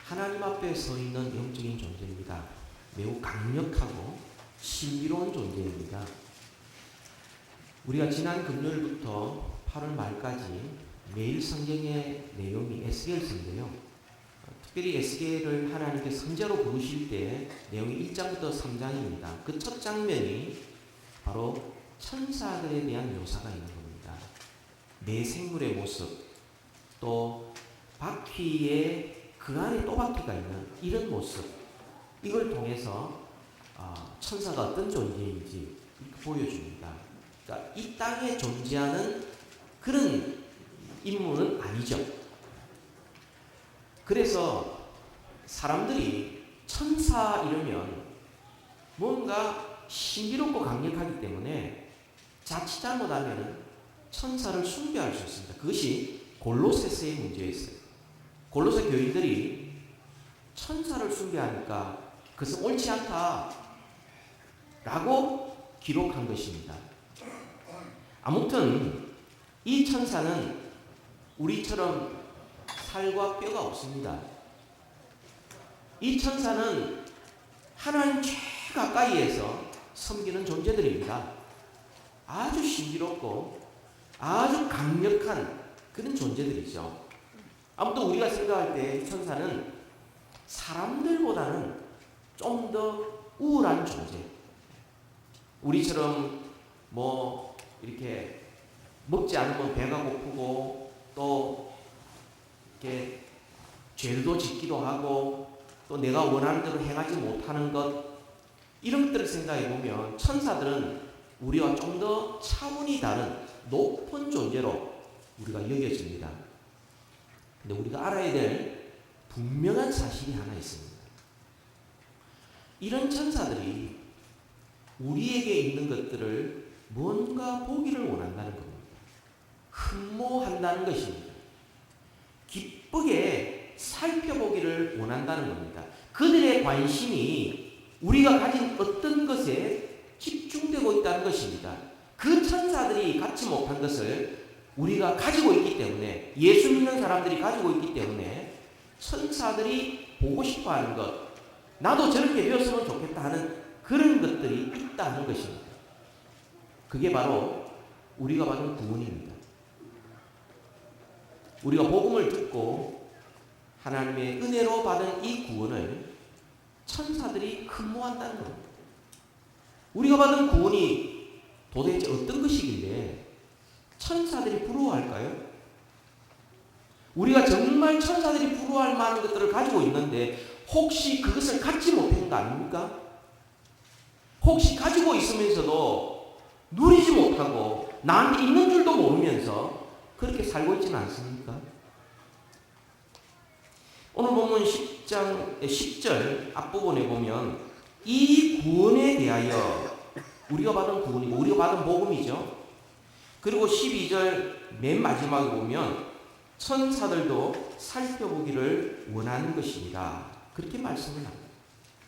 하나님 앞에 서 있는 영적인 존재입니다. 매우 강력하고 신비로운 존재입니다. 우리가 지난 금요일부터 8월 말까지 매일 성경의 내용이 에스겔서인데요. 특별히 에스겔을 하나님께 선제로 부르실 때 내용이 1장부터 3장입니다. 그 첫 장면이 바로 천사들에 대한 묘사가 있는 겁니다. 내 생물의 모습, 또 바퀴에 그 안에 또 바퀴가 있는 이런 모습, 이걸 통해서 천사가 어떤 존재인지 이렇게 보여줍니다. 그러니까 이 땅에 존재하는 그런 인물은 아니죠. 그래서 사람들이 천사 이러면 뭔가 신비롭고 강력하기 때문에 자칫 잘못하면 천사를 숭배할 수 있습니다. 그것이 골로새서의 문제였어요. 골로새 교인들이 천사를 숭배하니까 그것은 옳지 않다라고 기록한 것입니다. 아무튼 이 천사는 우리처럼 살과 뼈가 없습니다. 이 천사는 하나님 최가까이에서 섬기는 존재들입니다. 아주 신비롭고 아주 강력한 그런 존재들이죠. 아무튼 우리가 생각할 때 천사는 사람들보다는 좀 더 우월한 존재. 우리처럼 이렇게 먹지 않으면 배가 고프고 또 이렇게 죄도 짓기도 하고 또 내가 원하는 대로 행하지 못하는 것, 이런 것들을 생각해 보면 천사들은 우리와 좀 더 차원이 다른 높은 존재로 우리가 여겨집니다. 근데 우리가 알아야 될 분명한 사실이 하나 있습니다. 이런 천사들이 우리에게 있는 것들을 뭔가 보기를 원한다는 겁니다. 흠모한다는 것입니다. 기쁘게 살펴보기를 원한다는 겁니다. 그들의 관심이 우리가 가진 어떤 것에 집중되고 있다는 것입니다. 그 천사들이 갖지 못한 것을 우리가 가지고 있기 때문에, 예수 믿는 사람들이 가지고 있기 때문에 천사들이 보고 싶어하는 것, 나도 저렇게 되었으면 좋겠다 하는 그런 것들이 있다는 것입니다. 그게 바로 우리가 받은 구원입니다. 우리가 복음을 듣고 하나님의 은혜로 받은 이 구원을 천사들이 흠모한다는 겁니다. 우리가 받은 구원이 도대체 어떤 것이길래 천사들이 부러워할까요? 우리가 정말 천사들이 부러워할 만한 것들을 가지고 있는데 혹시 그것을 갖지 못한 거 아닙니까? 혹시 가지고 있으면서도 누리지 못하고 나한테 있는 줄도 모르면서 그렇게 살고 있지는 않습니까? 오늘 본문 10절 앞부분에 보면 이 구원에 대하여, 우리가 받은 구원이고 우리가 받은 복음이죠. 그리고 12절 맨 마지막에 보면 천사들도 살펴보기를 원하는 것입니다. 그렇게 말씀을 합니다.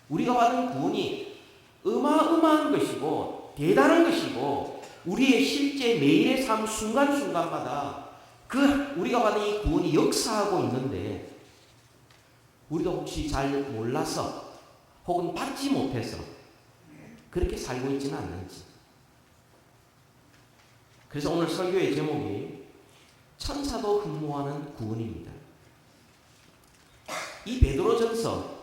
우리가 받은 구원이 어마어마한 것이고 대단한 것이고 우리의 실제 매일의 삶 순간순간마다 그 우리가 받은 이 구원이 역사하고 있는데 우리가 혹시 잘 몰라서 혹은 받지 못해서 그렇게 살고 있지는 않는지. 그래서 오늘 설교의 제목이 천사도 흠모하는 구원입니다. 이 베드로전서,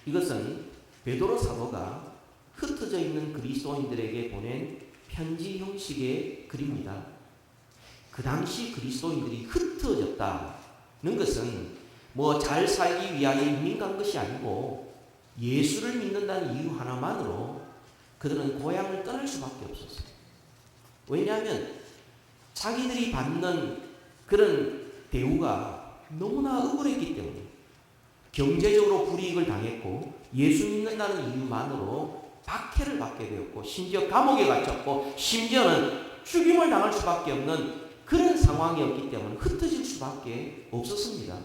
이것은 베드로 사도가 흩어져 있는 그리스도인들에게 보낸 편지 형식의 글입니다. 그 당시 그리스도인들이 흩어졌다는 것은 잘 살기 위하여 이민 간 것이 아니고 예수를 믿는다는 이유 하나만으로 그들은 고향을 떠날 수밖에 없었어요. 왜냐하면 자기들이 받는 그런 대우가 너무나 억울했기 때문에, 경제적으로 불이익을 당했고 예수 믿는다는 이유만으로 박해를 받게 되었고 심지어 감옥에 갇혔고 심지어는 죽임을 당할 수밖에 없는 그런 상황이었기 때문에 흩어질 수밖에 없었습니다.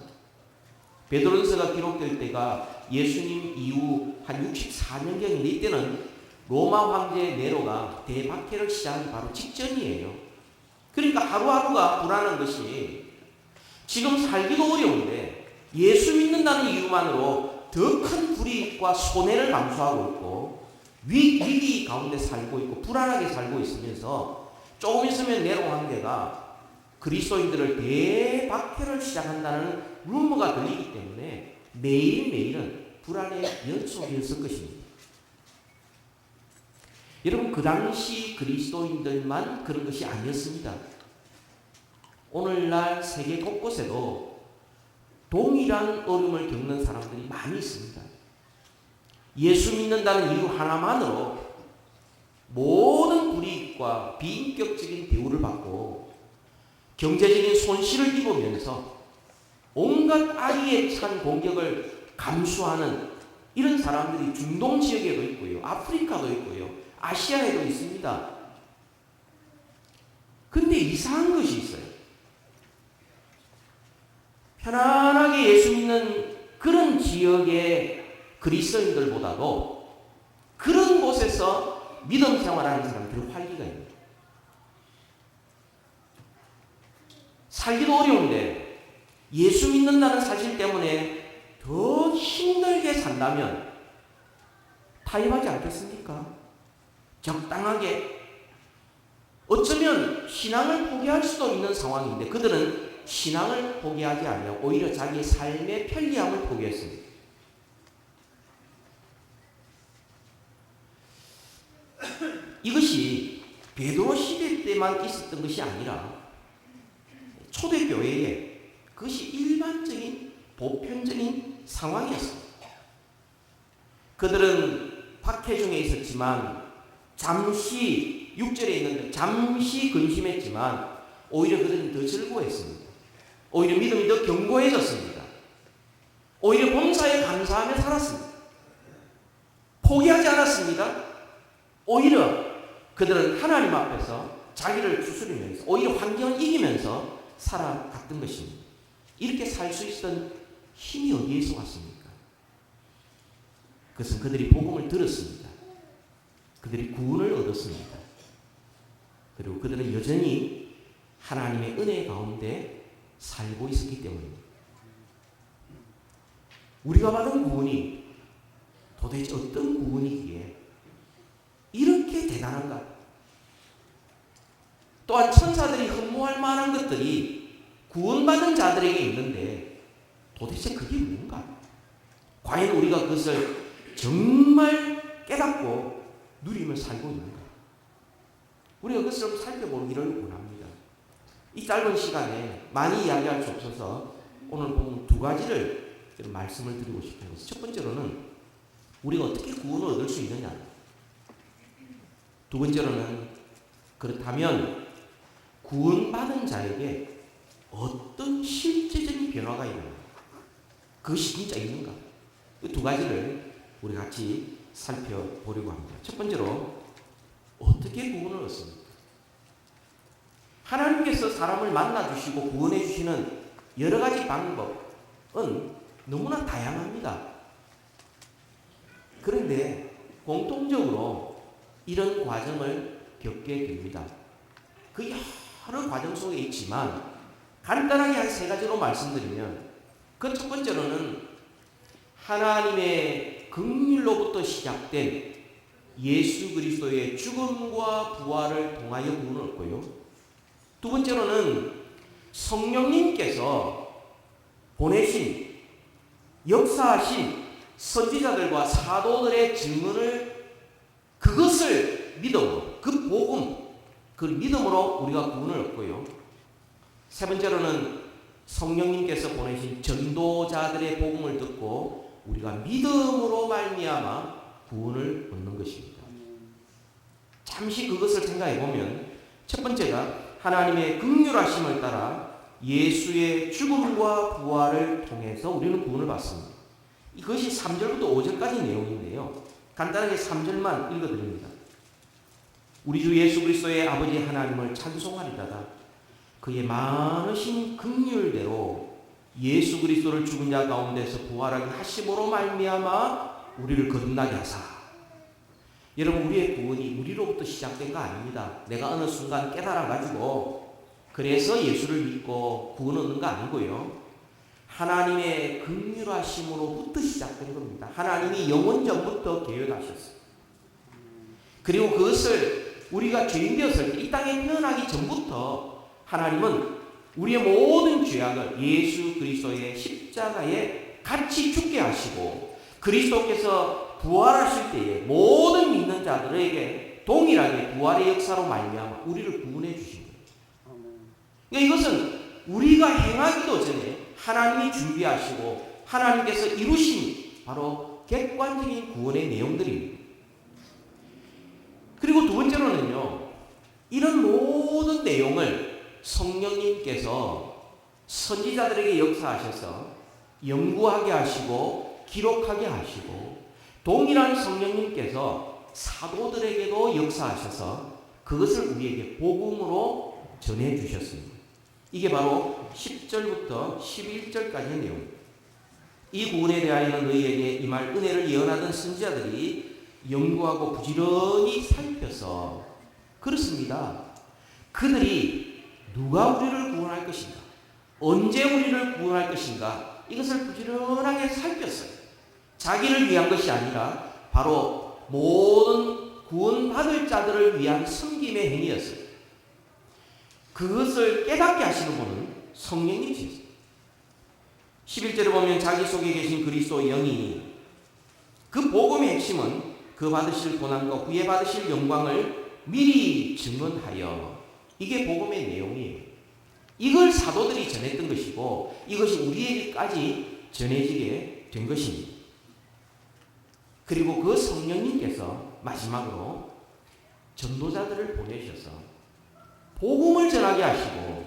베드로전서가 기록될 때가 예수님 이후 한 64년경인데 이때는 로마 황제 네로가 대박해를 시작하기 바로 직전이에요. 그러니까 하루하루가 불안한 것이, 지금 살기도 어려운데 예수 믿는다는 이유만으로 더 큰 불이익과 손해를 감수하고 있고 위기 가운데 살고 있고 불안하게 살고 있으면서 조금 있으면 네로 황제가 그리스도인들을 대박해를 시작한다는 루머가 들리기 때문에 매일매일은 불안의 연속이었을 것입니다. 여러분, 그 당시 그리스도인들만 그런 것이 아니었습니다. 오늘날 세계 곳곳에도 동일한 어려움을 겪는 사람들이 많이 있습니다. 예수 믿는다는 이유 하나만으로 모든 불이익과 비인격적인 대우를 받고 경제적인 손실을 입으면서 온갖 악의에 찬 공격을 감수하는 이런 사람들이 중동 지역에도 있고요. 아프리카도 있고요. 아시아에도 있습니다. 근데 이상한 것이 있어요. 편안하게 예수 믿는 그런 지역의 그리스도인들보다도 그런 곳에서 믿음 생활하는 사람들은 활기가 있습니다. 살기도 어려운데 예수 믿는다는 사실 때문에 더 힘들게 산다면 타협하지 않겠습니까? 적당하게. 어쩌면 신앙을 포기할 수도 있는 상황인데 그들은 신앙을 포기하지 않고 오히려 자기의 삶의 편리함을 포기했습니다. 이것이 베드로 시대 때만 있었던 것이 아니라 초대교회에 그것이 일반적인 보편적인 상황이었습니다. 그들은 박해 중에 있었지만 잠시 6절에 있는데 잠시 근심했지만 오히려 그들은 더 즐거워했습니다. 오히려 믿음이 더 견고해졌습니다. 오히려 범사에 감사하며 살았습니다. 포기하지 않았습니다. 오히려 그들은 하나님 앞에서 자기를 추스리면서 오히려 환경을 이기면서 살아갔던 것입니다. 이렇게 살 수 있었던 힘이 어디에서 왔습니까? 그것은 그들이 복음을 들었습니다. 그들이 구원을 얻었습니다. 그리고 그들은 여전히 하나님의 은혜 가운데 살고 있었기 때문입니다. 우리가 받은 구원이 도대체 어떤 구원이기에 이렇게 대단한가? 또한 천사들이 흠모할 만한 것들이 구원받은 자들에게 있는데 도대체 그게 뭔가? 과연 우리가 그것을 정말 깨닫고 누리며 살고 있는가? 우리가 그것을 좀 살펴보기를 원합니다. 이 짧은 시간에 많이 이야기할 수 없어서 오늘 보면 두 가지를 말씀을 드리고 싶어요. 첫 번째로는 우리가 어떻게 구원을 얻을 수 있느냐. 두 번째로는 그렇다면 구원받은 자에게 어떤 실제적인 변화가 있는가? 그것이 진짜 있는가? 이 두 가지를 우리 같이 살펴보려고 합니다. 첫 번째로 어떻게 구원을 얻습니까? 하나님께서 사람을 만나주시고 구원해 주시는 여러 가지 방법은 너무나 다양합니다. 그런데 공통적으로 이런 과정을 겪게 됩니다. 그 여러 과정 속에 있지만 간단하게 한 세 가지로 말씀드리면 그 첫 번째로는 하나님의 긍휼로부터 시작된 예수 그리스도의 죽음과 부활을 통하여 구원을 얻고요. 두 번째로는 성령님께서 보내신 역사하신 선지자들과 사도들의 증언을 그것을 믿음으로 그 복음 그 믿음으로 우리가 구원을 얻고요. 세 번째로는 성령님께서 보내신 전도자들의 복음을 듣고 우리가 믿음으로 말미암아 구원을 얻는 것입니다. 잠시 그것을 생각해 보면 첫 번째가 하나님의 긍휼하심을 따라 예수의 죽음과 부활을 통해서 우리는 구원을 받습니다. 이것이 3절부터 5절까지 내용인데요. 간단하게 3절만 읽어드립니다. 우리 주 예수 그리스도의 아버지 하나님을 찬송하리다가 그의 많으신 긍휼대로 예수 그리스도를 죽은 자 가운데서 부활하게 하심으로 말미암아 우리를 거듭나게 하사. 여러분, 우리의 구원이 우리로부터 시작된 거 아닙니다. 내가 어느 순간 깨달아가지고 그래서 예수를 믿고 구원 얻는 거 아니고요. 하나님의 긍휼하심으로부터 시작된 겁니다. 하나님이 영원전부터 계획하셨어요. 그리고 그것을 우리가 죄인 되었을 때 이 땅에 태어나기 전부터 하나님은 우리의 모든 죄악을 예수 그리스도의 십자가에 같이 죽게 하시고 그리스도께서 부활하실 때에 모든 믿는 자들에게 동일하게 부활의 역사로 말미암아 우리를 구원해 주신 거예요. 그러니까 이것은 우리가 행하기도 전에 하나님이 준비하시고 하나님께서 이루신 바로 객관적인 구원의 내용들입니다. 그리고 두 번째로는요, 이런 모든 내용을 성령님께서 선지자들에게 역사하셔서 연구하게 하시고 기록하게 하시고 동일한 성령님께서 사도들에게도 역사하셔서 그것을 우리에게 복음으로 전해주셨습니다. 이게 바로 10절부터 11절까지의 내용입니다. 이 구원에 대하여는 너희에게 임할 은혜를 예언하던 선지자들이 연구하고 부지런히 살펴서 그렇습니다. 그들이 누가 우리를 구원할 것인가? 언제 우리를 구원할 것인가? 이것을 부지런하게 살폈어요. 자기를 위한 것이 아니라 바로 모든 구원받을 자들을 위한 섬김의 행위였어요. 그것을 깨닫게 하시는 분은 성령님이셨어요. 11절에 보면 자기 속에 계신 그리스도 영이 그 복음의 핵심은 그 받으실 고난과 후에 받으실 영광을 미리 증언하여, 이게 복음의 내용이에요. 이걸 사도들이 전했던 것이고 이것이 우리에게까지 전해지게 된 것입니다. 그리고 그 성령님께서 마지막으로 전도자들을 보내셔서 복음을 전하게 하시고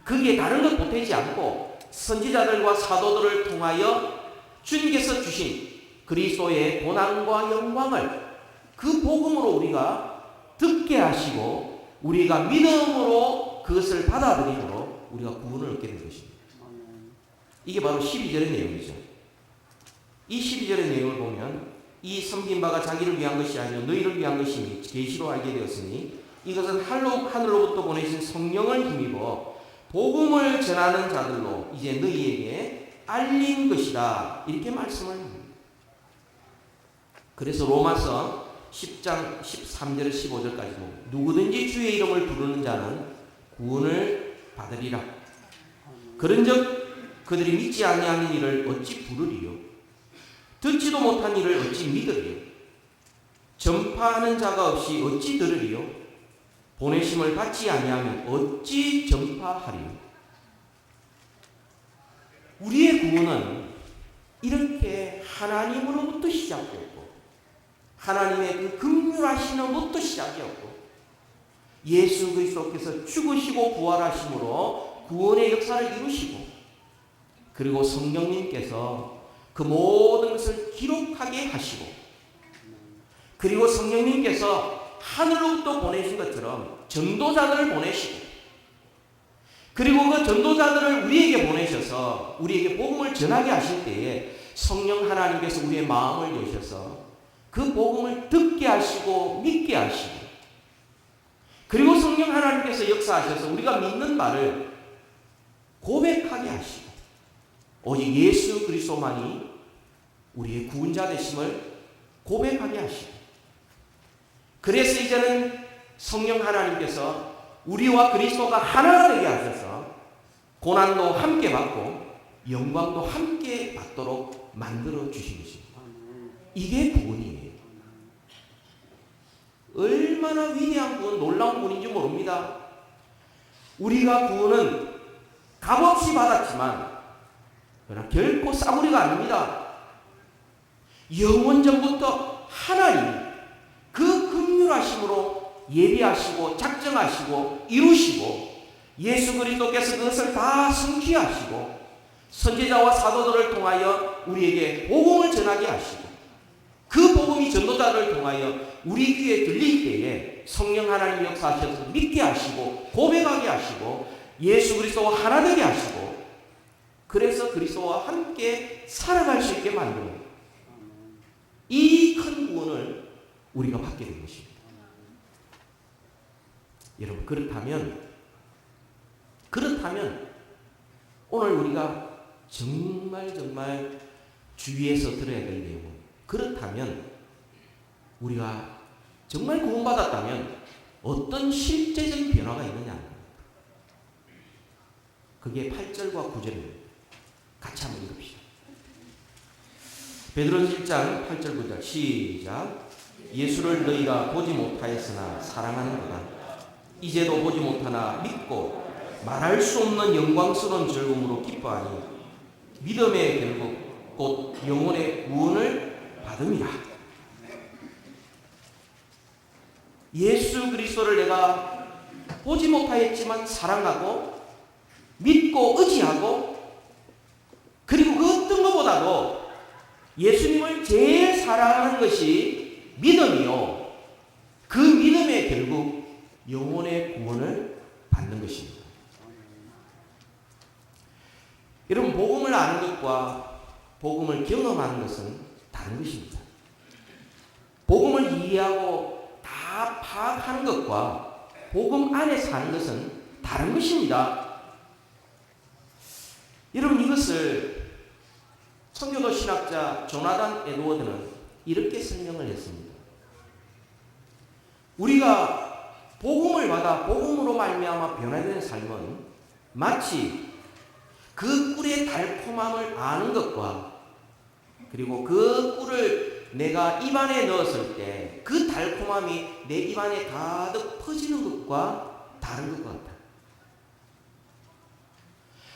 그게 다른 것 보태지 않고 선지자들과 사도들을 통하여 주님께서 주신 그리스도의 고난과 영광을 그 복음으로 우리가 듣게 하시고 우리가 믿음으로 그것을 받아들임으로 우리가 구원을 얻게 된 것입니다. 이게 바로 12절의 내용이죠. 이 12절의 내용을 보면 이 섬긴 바가 자기를 위한 것이 아니요 너희를 위한 것이니 계시로 알게 되었으니 이것은 하늘로부터 보내신 성령을 힘입어 복음을 전하는 자들로 이제 너희에게 알린 것이다. 이렇게 말씀을 합니다. 그래서 로마서 10장 13절에서 15절까지 보면 누구든지 주의 이름을 부르는 자는 구원을 받으리라. 그런즉 그들이 믿지 아니하는 일을 어찌 부르리요? 듣지도 못한 일을 어찌 믿으리요? 전파하는 자가 없이 어찌 들으리요? 보내심을 받지 아니하면 어찌 전파하리요? 우리의 구원은 이렇게 하나님으로부터 시작되었고 하나님의 그 긍휼하심으로부터 시작되었고 예수 그리스도께서 죽으시고 부활하심으로 구원의 역사를 이루시고 그리고 성령님께서 그 모든 것을 기록하게 하시고 그리고 성령님께서 하늘로부터 보내신 것처럼 전도자들을 보내시고 그리고 그 전도자들을 우리에게 보내셔서 우리에게 복음을 전하게 하실 때에 성령 하나님께서 우리의 마음을 여셔서 그 복음을 듣게 하시고 믿게 하시고 그리고 성령 하나님께서 역사하셔서 우리가 믿는 바를 고백하게 하시고 오직 예수 그리스도만이 우리의 구원자 되심을 고백하게 하시고 그래서 이제는 성령 하나님께서 우리와 그리스도가 하나가 되게 하셔서 고난도 함께 받고 영광도 함께 받도록 만들어 주신 것입니다. 이게 구원이에요. 얼마나 위대한 구원, 놀라운 구원인지 모릅니다. 우리가 구원은 값없이 받았지만 그러나 결코 싸구려가 아닙니다. 영원전부터 하나님 그 긍휼하심으로 예비하시고 작정하시고 이루시고 예수 그리스도께서 그것을 다 성취하시고 선지자와 사도들을 통하여 우리에게 복음을 전하게 하시고 그 복음이 전도자를 통하여 우리 귀에 들릴 때에 성령 하나님 역사하셔서 믿게 하시고 고백하게 하시고 예수 그리스도와 하나 되게 하시고 그래서 그리스도와 함께 살아갈 수 있게 만드는 이 큰 구원을 우리가 받게 된 것입니다. 여러분 그렇다면 오늘 우리가 정말 주위에서 들어야 될 내용. 그렇다면 우리가 정말 구원받았다면 어떤 실제적인 변화가 있느냐. 그게 8절과 9절입니다. 같이 한번 읽읍시다. 베드로전서 1장 8절 9절 시작. 예수를 너희가 보지 못하였으나 사랑하는도다. 이제도 보지 못하나 믿고 말할 수 없는 영광스러운 즐거움으로 기뻐하니 믿음의 결국 곧 영혼의 구원을 받음이라. 예수 그리스도를 내가 보지 못하였지만 사랑하고 믿고 의지하고, 그리고 그 어떤 것보다도 예수님을 제일 사랑하는 것이 믿음이요. 그 믿음의 결국 영혼의 구원을 받는 것입니다. 여러분, 복음을 아는 것과 복음을 경험하는 것은 다른 것입니다. 복음을 이해하고 다 파악하는 것과 복음 안에 사는 것은 다른 것입니다. 여러분, 이것을 선교도 신학자 조나단 에드워드는 이렇게 설명을 했습니다. 우리가 복음을 받아 복음으로 말미암아 변화되는 삶은 마치 그 꿀의 달콤함을 아는 것과, 그리고 그 꿀을 내가 입안에 넣었을 때 그 달콤함이 내 입안에 가득 퍼지는 것과 다른 것 같다.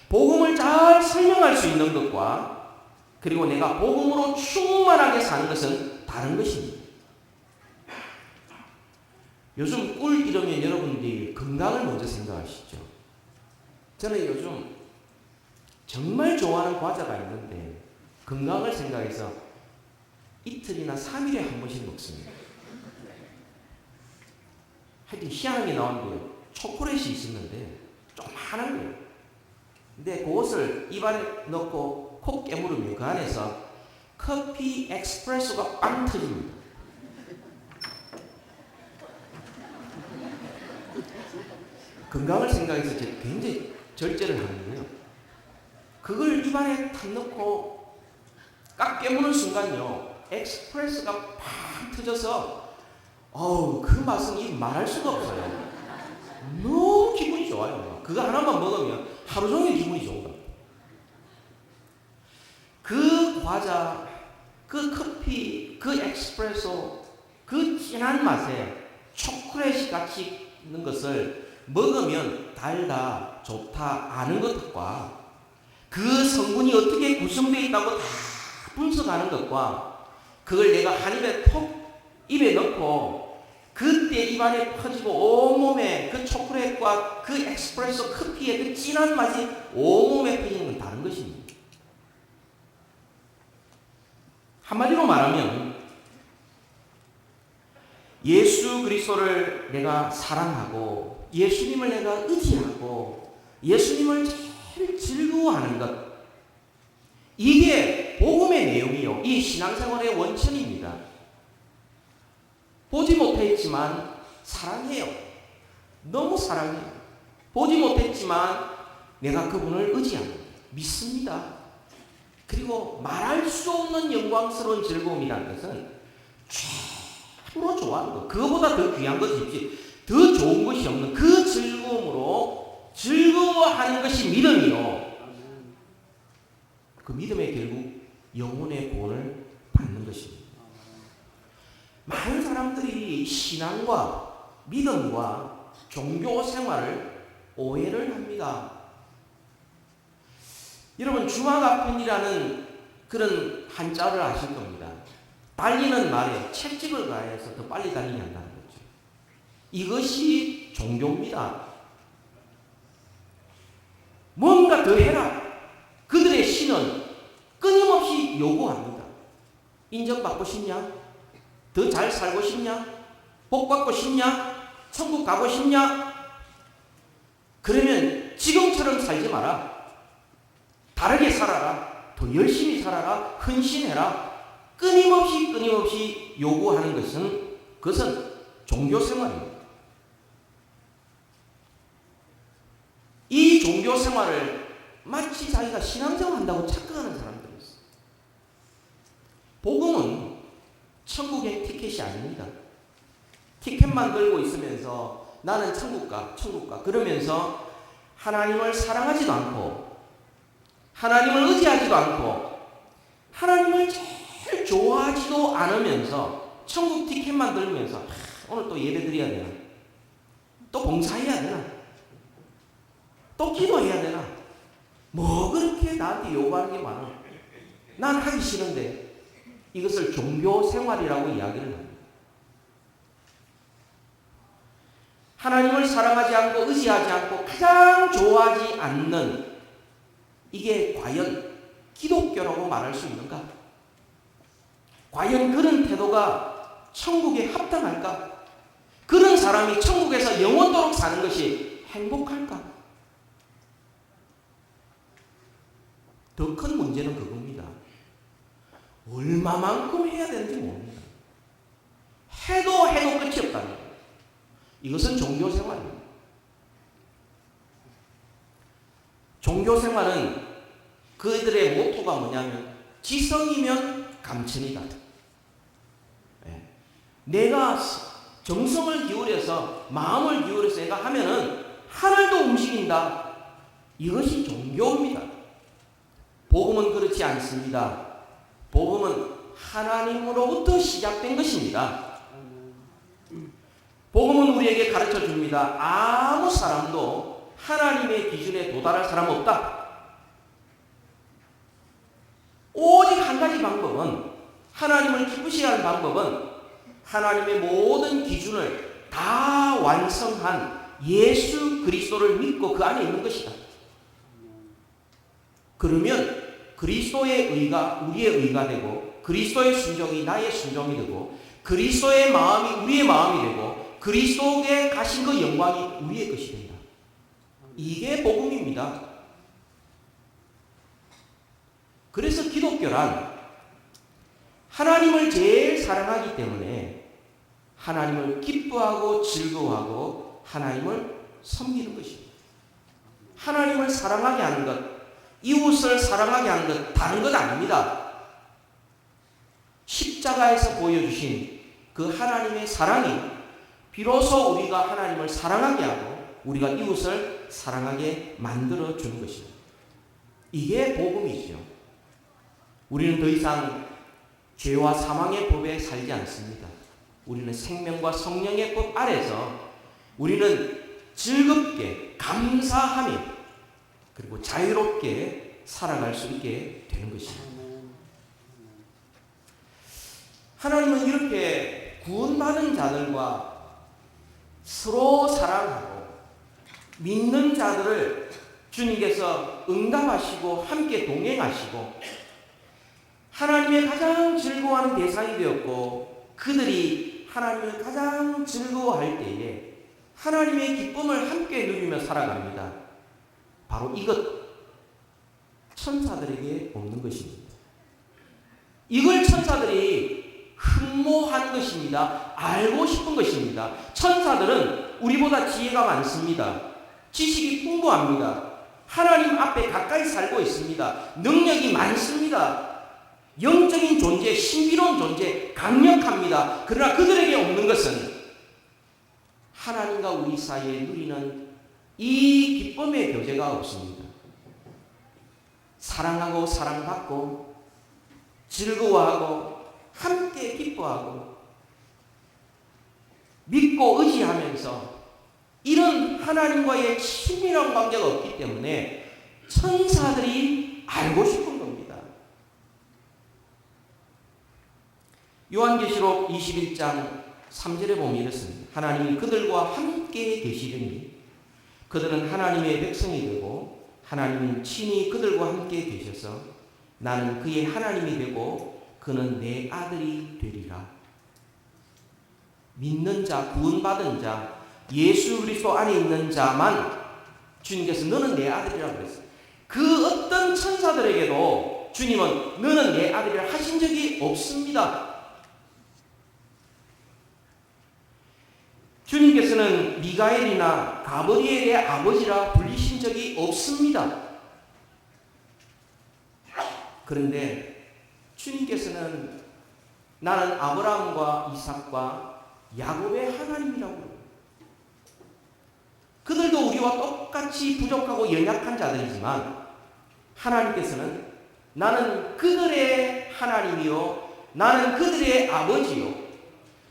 복음을 잘 설명할 수 있는 것과, 그리고 내가 복음으로 충만하게 사는 것은 다른 것입니다. 요즘 꿀 이러면 여러분들이 건강을 먼저 생각하시죠. 저는 요즘 정말 좋아하는 과자가 있는데 건강을 생각해서 이틀이나 3일에 한 번씩 먹습니다. 하여튼 희한한 게 나왔는데요. 초콜릿이 있었는데 조그만한 거예요. 근데 그것을 입안에 넣고 콕 깨물으면 그 안에서 커피 에스프레소가 빵 터집니다. 건강을 생각해서 굉장히 절제를 하는데요. 그걸 입안에 탁 넣고 깍 깨무는 순간요, 에스프레소가 팍 터져서 그 맛은 말할 수가 없어요. 너무 기분이 좋아요. 그거 하나만 먹으면 하루 종일 기분이 좋은 겁니다. 그 과자, 그 커피, 그 에스프레소, 그 진한 맛에 초콜릿이 같이 있는 것을 먹으면 달다, 좋다 아는 것과, 그 성분이 어떻게 구성되어 있다고 다 분석하는 것과, 그걸 내가 한 입에 톡 입에 넣고 그때 입안에 퍼지고 온몸에 그 초콜릿과 그 에스프레소 커피의 그 진한 맛이 온몸에 퍼지는 건 다른 것입니다. 한마디로 말하면 예수 그리스도를 내가 사랑하고 예수님을 내가 의지하고 예수님을 제일 즐거워하는 것, 이게 복음의 내용이요, 이 신앙생활의 원천입니다. 보지 못했지만 사랑해요. 너무 사랑해요. 보지 못했지만 내가 그분을 의지합니다. 믿습니다. 그리고 말할 수 없는 영광스러운 즐거움이라는 것은 최고로 좋아하는 것, 그거보다 더 귀한 것이 없지, 더 좋은 것이 없는 그 즐거움으로 즐거워하는 것이 믿음이요. 그 믿음의 결국 영혼의 구원을 받는 것입니다. 많은 사람들이 신앙과 믿음과 종교 생활을 오해를 합니다. 여러분, 주마가편이라는 그런 한자를 아실 겁니다. 달리는 말에 채찍을 가해서 더 빨리 달리게 한다는 거죠. 이것이 종교입니다. 뭔가 더 해라. 그들의 신은 끊임없이 요구합니다. 인정받고 싶냐? 더 잘 살고 싶냐? 복 받고 싶냐? 천국 가고 싶냐? 그러면 지금처럼 살지 마라. 다르게 살아라. 더 열심히 살아라. 헌신해라. 끊임없이 요구하는 그것은 종교생활입니다. 이 종교생활을 마치 자기가 신앙생활 한다고 착각하는 사람들이 있어요. 복음은 천국의 티켓이 아닙니다. 티켓만 들고 있으면서 나는 천국 가 그러면서 하나님을 사랑하지도 않고 하나님을 의지하지도 않고 하나님을 제일 좋아하지도 않으면서 천국 티켓만 들면서 오늘 또 예배 드려야 되나? 또 봉사해야 되나? 또 기도해야 되나? 뭐 그렇게 나한테 요구하는 게 많아? 난 하기 싫은데 이것을 종교 생활이라고 이야기를 합니다. 하나님을 사랑하지 않고 의지하지 않고 가장 좋아하지 않는 이게 과연 기독교라고 말할 수 있는가? 과연 그런 태도가 천국에 합당할까? 그런 사람이 천국에서 영원토록 사는 것이 행복할까? 더 큰 문제는 그겁니다. 얼마만큼 해야 되는지 모릅니다. 해도 끝이 없다는 거예요. 이것은 종교생활입니다. 종교생활은 그들의 모토가 뭐냐면 지성이면 감천이다. 내가 정성을 기울여서 마음을 기울여서 내가 하면은 하늘도 움직인다. 이것이 종교입니다. 복음은 그렇지 않습니다. 복음은 하나님으로부터 시작된 것입니다. 복음은 우리에게 가르쳐 줍니다. 아무 사람도 하나님의 기준에 도달할 사람 없다. 오직 한 가지 방법은 하나님을 기쁘시게 하는 방법은 하나님의 모든 기준을 다 완성한 예수 그리스도를 믿고 그 안에 있는 것이다. 그러면 그리스도의 의가 우리의 의가 되고 그리스도의 순종이 나의 순종이 되고 그리스도의 마음이 우리의 마음이 되고 그리스도께 가신 그 영광이 우리의 것이 된다. 이게 복음입니다. 그래서 기독교란 하나님을 제일 사랑하기 때문에 하나님을 기뻐하고 즐거워하고 하나님을 섬기는 것입니다. 하나님을 사랑하게 하는 것, 이웃을 사랑하게 하는 것 다른 것 아닙니다. 십자가에서 보여주신 그 하나님의 사랑이 비로소 우리가 하나님을 사랑하게 하고 우리가 이웃을 사랑하게 만들어주는 것입니다. 이게 복음이죠. 우리는 더 이상 죄와 사망의 법에 살지 않습니다. 우리는 생명과 성령의 법 아래서 우리는 즐겁게 감사하며 그리고 자유롭게 살아갈 수 있게 되는 것입니다. 하나님은 이렇게 구원받은 자들과 서로 사랑하고 믿는 자들을 주님께서 응답하시고 함께 동행하시고 하나님의 가장 즐거워하는 대상이 되었고 그들이 하나님을 가장 즐거워할 때에 하나님의 기쁨을 함께 누리며 살아갑니다. 바로 이것 천사들에게 없는 것입니다. 이걸 천사들이 흠모하는 것입니다. 알고 싶은 것입니다. 천사들은 우리보다 지혜가 많습니다. 지식이 풍부합니다. 하나님 앞에 가까이 살고 있습니다. 능력이 많습니다. 영적인 존재, 신비로운 존재, 강력합니다. 그러나 그들에게 없는 것은 하나님과 우리 사이에 누리는 이 기쁨의 교제가 없습니다. 사랑하고 사랑받고 즐거워하고 함께 기뻐하고 믿고 의지하면서 이런 하나님과의 친밀한 관계가 없기 때문에 천사들이 알고 싶은 겁니다. 요한계시록 21장 3절에 보면 이렇습니다. 하나님이 그들과 함께 계시리니 그들은 하나님의 백성이 되고 하나님은 친히 그들과 함께 계셔서 나는 그의 하나님이 되고 그는 내 아들이 되리라. 믿는 자, 구원받은 자, 예수 그리스도 안에 있는 자만 주님께서 너는 내 아들이라고 그랬어요. 그 어떤 천사들에게도 주님은 너는 내 아들이라 하신 적이 없습니다. 주님께서는 미가엘이나 가브리엘의 아버지라 불리신 적이 없습니다. 그런데 주님께서는 나는 아브라함과 이삭과 야곱의 하나님이라고 그래요. 그들도 우리와 똑같이 부족하고 연약한 자들이지만 하나님께서는 나는 그들의 하나님이요 나는 그들의 아버지요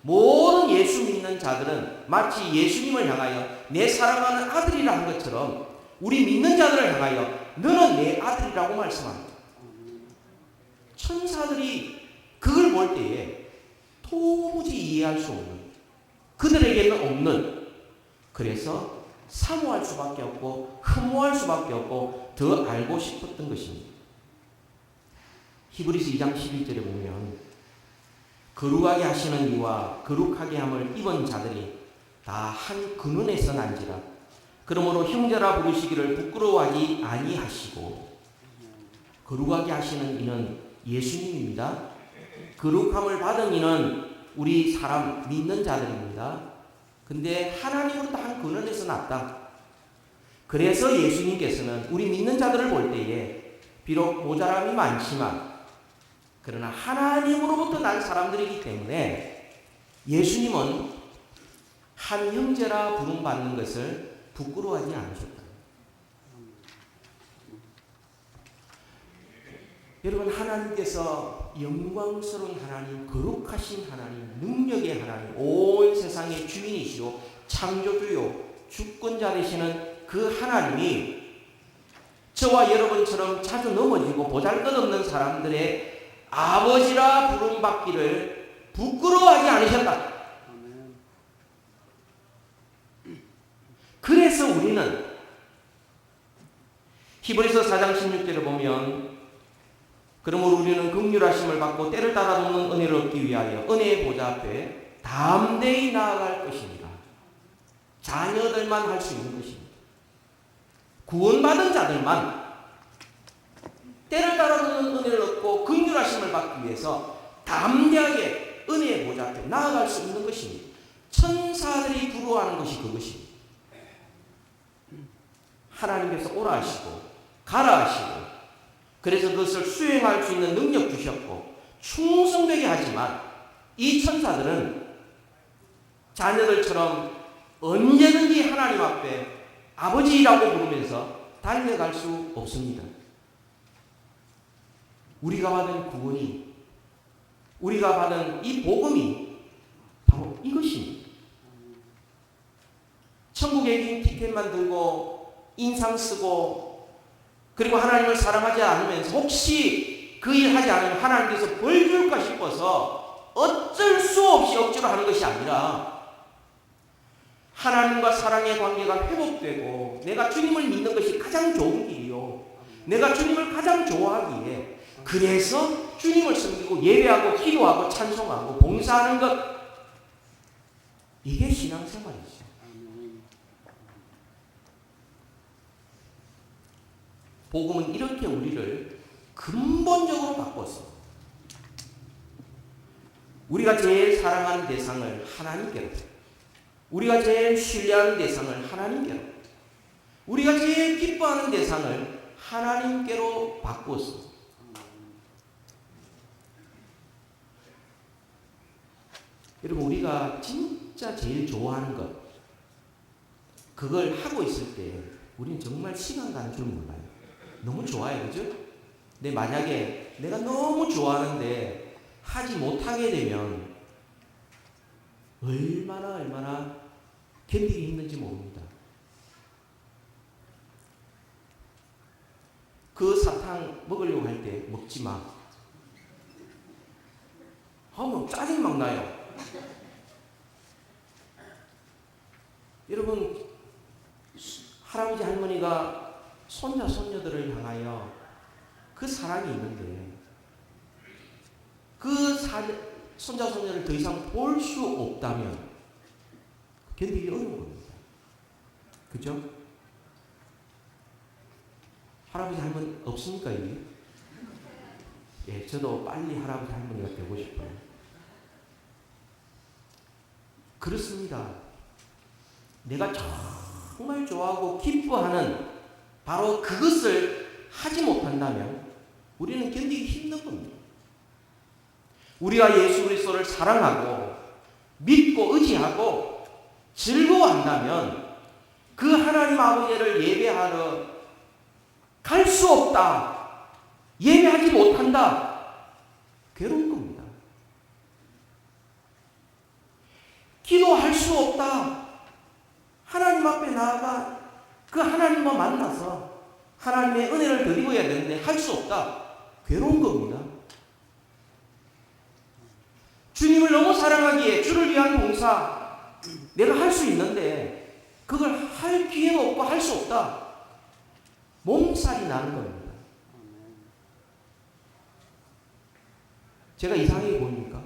모든 예수 믿는 자들은 마치 예수님을 향하여 내 사랑하는 아들이라 한 것처럼 우리 믿는 자들을 향하여 너는 내 아들이라고 말씀합니다. 천사들이 그걸 볼 때에 도무지 이해할 수 없는 그들에게는 없는 그래서 사모할 수밖에 없고 흠모할 수밖에 없고 더 알고 싶었던 것입니다. 히브리서 2장 11절에 보면 거룩하게 하시는 이와 거룩하게 함을 입은 자들이 다 한 근원에서 난지라 그러므로 형제라 부르시기를 부끄러워하지 아니하시고 거룩하게 하시는 이는 예수님입니다. 거룩함을 받은 이는 우리 사람 믿는 자들입니다. 근데 하나님으로부터 한 근원에서 났다. 그래서 예수님께서는 우리 믿는 자들을 볼 때에 비록 모자람이 많지만 그러나 하나님으로부터 난 사람들이기 때문에 예수님은 한 형제라 부름받는 것을 부끄러워하지 않으셨다. 여러분 하나님께서 영광스러운 하나님, 거룩하신 하나님, 능력의 하나님, 온 세상의 주인이시오 창조주요 주권자 되시는 그 하나님이 저와 여러분처럼 자주 넘어지고 보잘것없는 사람들의 아버지라 부름받기를 부끄러워하지 않으셨다. 그래서 우리는 히브리서 4장 16절을 보면 그러므로 우리는 긍휼하심을 받고 때를 따라 돕는 은혜를 얻기 위하여 은혜의 보좌 앞에 담대히 나아갈 것입니다. 자녀들만 할 수 있는 것입니다. 구원받은 자들만 때를 따라 돕는 은혜를 얻고 긍휼하심을 받기 위해서 담대하게 은혜의 보좌 앞에 나아갈 수 있는 것입니다. 천사들이 부러워하는 것이 그것입니다. 하나님께서 오라 하시고 가라 하시고 그래서 그것을 수행할 수 있는 능력 주셨고 충성되게 하지만 이 천사들은 자녀들처럼 언제든지 하나님 앞에 아버지라고 부르면서 달려갈 수 없습니다. 우리가 받은 구원이 우리가 받은 이 복음이 바로 이것입니다. 천국에 긴 티켓만 들고 인상 쓰고 그리고 하나님을 사랑하지 않으면서 혹시 그 일 하지 않으면 하나님께서 벌 줄까 싶어서 어쩔 수 없이 억지로 하는 것이 아니라 하나님과 사랑의 관계가 회복되고 내가 주님을 믿는 것이 가장 좋은 길이요. 내가 주님을 가장 좋아하기에 그래서 주님을 섬기고 예배하고 기도하고 찬송하고 봉사하는 것 이게 신앙생활이죠. 복음은 이렇게 우리를 근본적으로 바꿨어. 우리가 제일 사랑하는 대상을 하나님께로, 우리가 제일 신뢰하는 대상을 하나님께로, 우리가 제일 기뻐하는 대상을 하나님께로 바꾸었어. 여러분 우리가 진짜 제일 좋아하는 것 그걸 하고 있을 때 우리는 정말 시간 가는 줄 몰라요. 너무 좋아요. 그죠? 근데 만약에 내가 너무 좋아하는데 하지 못하게 되면 얼마나 견디기 힘든지 모릅니다. 그 사탕 먹으려고 할 때 먹지 마. 하면 짜증 막 나요. 여러분 할아버지 할머니가 손자 손녀들을 향하여 그 사랑이 있는데 그 손자 손녀를 더 이상 볼 수 없다면 견디기 어려운 겁니다. 그죠? 할아버지 할머니 없습니까 여기? 예, 저도 빨리 할아버지 할머니가 되고 싶어요. 그렇습니다. 내가 정말 좋아하고 기뻐하는 바로 그것을 하지 못한다면 우리는 견디기 힘든 겁니다. 우리가 예수 그리스도를 사랑하고 믿고 의지하고 즐거워한다면 그 하나님 아버지를 예배하러 갈 수 없다. 예배하지 못한다. 괴로운 겁니다. 기도할 수 없다. 하나님 앞에 나아가 그 하나님과 만나서 하나님의 은혜를 드리고야 되는데 할 수 없다. 괴로운 겁니다. 주님을 너무 사랑하기에 주를 위한 봉사 내가 할 수 있는데 그걸 할 기회가 없고 할 수 없다. 몸살이 나는 겁니다. 제가 이상하게 보입니까?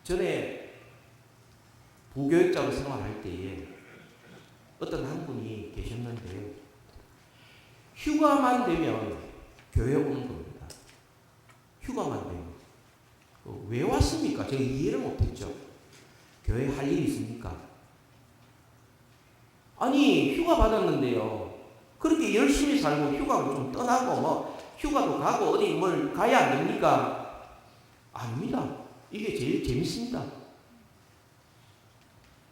전에 부교육자로 생활할 때에 어떤 한 분이 계셨는데 휴가만 되면 교회 오는 겁니다. 휴가만 되면. 왜 왔습니까? 제가 이해를 못했죠. 교회 할 일이 있습니까? 아니 휴가 받았는데요. 그렇게 열심히 살고 휴가도 좀 떠나고 뭐 휴가도 가고 어디 뭘 가야 안 됩니까? 아닙니다. 이게 제일 재밌습니다.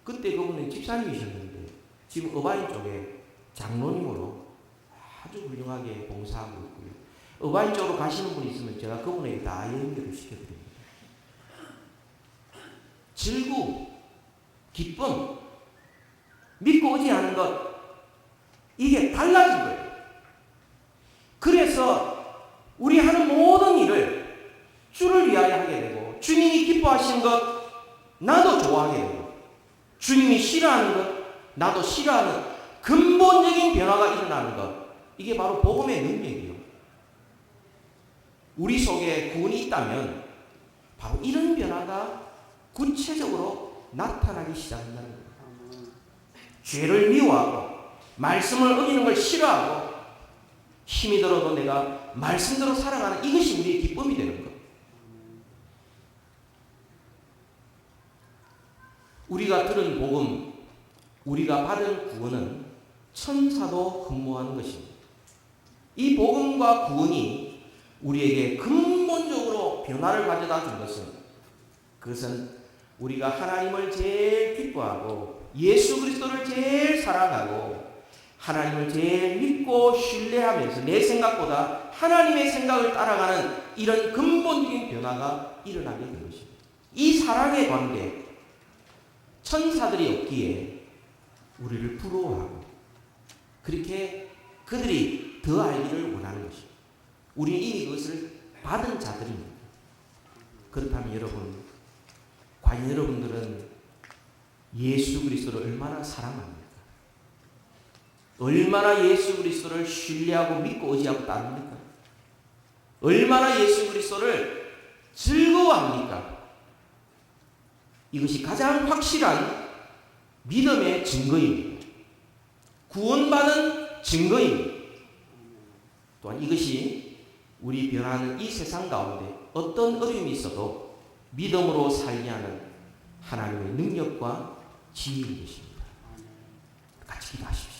그때 그분은 집사님이셨는데 지금 어바인 쪽에 장로님으로 아주 훌륭하게 봉사하고 있고요. 어바인 쪽으로 가시는 분이 있으면 제가 그분에게 다 연결을 시켜드립니다. 즐거움, 기쁨, 믿고 의지하는 것 이게 달라진 거예요. 그래서 우리 하는 모든 일을 주를 위하여 하게 되고 주님이 기뻐하시는 것 나도 좋아하게 되고 주님이 싫어하는 것 나도 싫어하는 근본적인 변화가 일어나는 것 이게 바로 복음의 능력이에요. 우리 속에 구원이 있다면 바로 이런 변화가 구체적으로 나타나기 시작한다는 거예요. 죄를 미워하고 말씀을 어기는 걸 싫어하고 힘이 들어도 내가 말씀대로 살아가는 이것이 우리의 기쁨이 되는 것. 우리가 들은 복음, 우리가 받은 구원은 천사도 흠모하는 것입니다. 이 복음과 구원이 우리에게 근본적으로 변화를 가져다 준 것은 그것은 우리가 하나님을 제일 기뻐하고 예수 그리스도를 제일 사랑하고 하나님을 제일 믿고 신뢰하면서 내 생각보다 하나님의 생각을 따라가는 이런 근본적인 변화가 일어나게 된 것입니다. 이 사랑의 관계 천사들이 없기에 우리를 부러워하고 그렇게 그들이 더 알기를 원하는 것입니다. 우리는 이미 그것을 받은 자들입니다. 그렇다면 여러분, 과연 여러분들은 예수 그리스도를 얼마나 사랑합니까? 얼마나 예수 그리스도를 신뢰하고 믿고 의지하고 따릅니까? 얼마나 예수 그리스도를 즐거워합니까? 이것이 가장 확실한 믿음의 증거입니다. 구원받은 증거입니다. 또한 이것이 우리 변화하는 이 세상 가운데 어떤 어려움이 있어도 믿음으로 살게 하는 하나님의 능력과 지혜인 것입니다. 같이 기도하십시오.